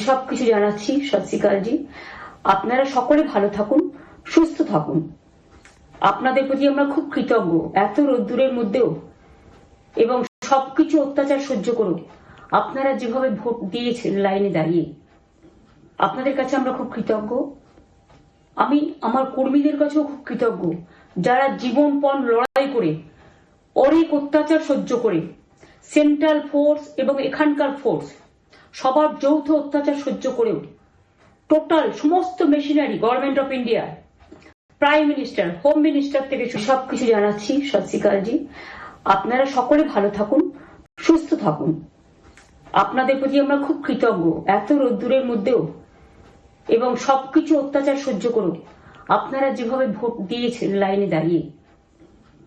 সবকিছু জানাচ্ছি। সত শ্রী অকাল জি। আপনারা সকলে ভালো থাকুন, সুস্থ থাকুন। আপনাদের প্রতি আমরা খুব কৃতজ্ঞ, এত রোদ্দুরের মধ্যেও এবং সবকিছু অত্যাচার সহ্য করুন আপনারা যেভাবে ভোট দিয়েছেন লাইনে দাঁড়িয়ে, আপনাদের কাছে আমরা খুব কৃতজ্ঞ। আমি আমার কর্মীদের কাছেও খুব কৃতজ্ঞ, যারা জীবনপণ লড়াই করে অনেক অত্যাচার সহ্য করে সেন্ট্রাল ফোর্স এবং এখানকার ফোর্স সবার যৌথ অত্যাচার সহ্য করেও টোটাল সমস্ত machinery government of India, prime minister, home minister থেকে সবকিছু জানাচ্ছি। সত শ্রী অকাল জি। আপনারা সকলে ভালো থাকুন, সুস্থ থাকুন। আপনাদের প্রতি আমরা খুব কৃতজ্ঞ, এত রোদ্দুরের মধ্যেও এবং সবকিছু অত্যাচার সহ্য করুন আপনারা যেভাবে ভোট দিয়েছেন লাইনে দাঁড়িয়ে,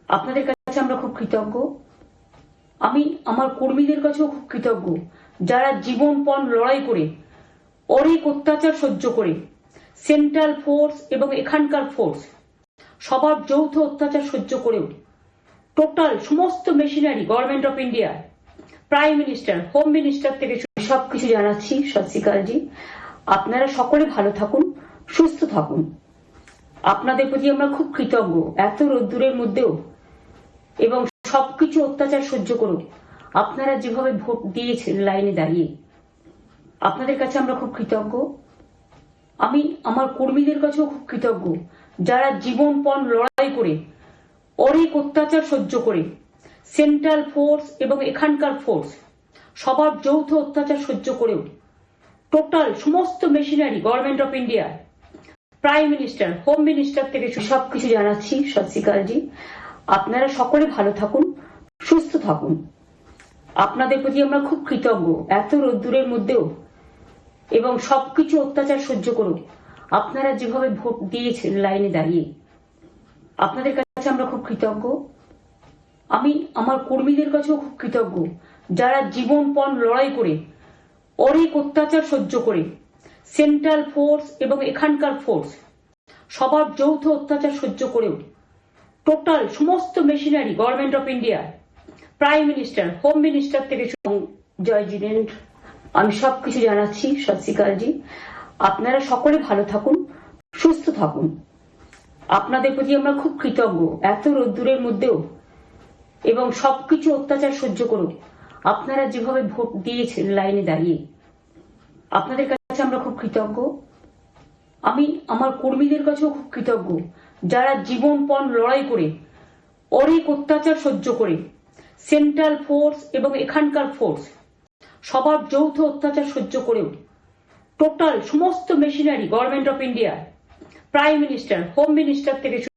আপনাদের কাছে আমরা খুব কৃতজ্ঞ। আমি আমার কর্মীদের কাছেও খুব কৃতজ্ঞ, যারা জীবনপণ লড়াই করে অনেক অত্যাচার সহ্য করে সেন্ট্রাল ফোর্স এবং এখানকার ফোর্স সবার যৌথ অত্যাচার সহ্য করেও টোটাল সমস্ত machinery government of India, prime minister, home minister থেকে সবকিছু জানাচ্ছি। সত শ্রী অকাল জি। আপনারা সকলে ভালো থাকুন, সুস্থ থাকুন। আপনাদের প্রতি আমরা খুব কৃতজ্ঞ, এত রোদ্দুরের মধ্যেও এবং সবকিছু অত্যাচার সহ্য করুন আপনারা যেভাবে ভোট দিয়েছেন লাইনে দাঁড়িয়ে, আপনাদের কাছে আমরা খুব কৃতজ্ঞ। আমি আমার কর্মীদের কাছেও খুব কৃতজ্ঞ, যারা জীবনপণ লড়াই করে অনেক অত্যাচার সহ্য করে সেন্ট্রাল ফোর্স এবং এখানকার ফোর্স সবার যৌথ অত্যাচার সহ্য করেও টোটাল সমস্ত machinery government of India, prime minister, home minister থেকে সবকিছু জানাচ্ছি। সত শ্রী অকাল জি। আপনারা সকলে ভালো থাকুন, সুস্থ থাকুন। আপনাদের প্রতি আমরা খুব কৃতজ্ঞ, এত রোদ্দুরের মধ্যেও এবং সবকিছু অত্যাচার সহ্য করুন আপনারা যেভাবে ভোট দিয়েছেন লাইনে দাঁড়িয়ে, আপনাদের কাছে আমরা খুব কৃতজ্ঞ। আমি আমার কর্মীদের কাছেও খুব কৃতজ্ঞ, যারা জীবনপণ লড়াই করে অনেক অত্যাচার সহ্য করে সেন্ট্রাল ফোর্স এবং এখানকার ফোর্স সবার যৌথ অত্যাচার সহ্য করেও টোটাল সমস্ত machinery government of India, prime minister, home minister থেকে জয় জিনেন্দ্র আমি সবকিছু জানাচ্ছি। সত শ্রী অকাল জি। আপনারা সকলে ভালো থাকুন, সুস্থ থাকুন। আপনাদের প্রতি আমরা খুব কৃতজ্ঞ, এত রোদ্দুরের মধ্যেও এবং সবকিছু অত্যাচার সহ্য করুন আপনারা যেভাবে ভোট দিয়েছেন লাইনে দাঁড়িয়ে, আপনাদের কাছে আমরা খুব কৃতজ্ঞ। আমি আমার কর্মীদের কাছেও খুব কৃতজ্ঞ, যারা জীবনপণ লড়াই করে অনেক অত্যাচার সহ্য করে সেন্ট্রাল ফোর্স এবং এখানকার ফোর্স সবার যৌথ অত্যাচার সহ্য করেও টোটাল সমস্ত machinery government of India, prime minister, home minister থেকে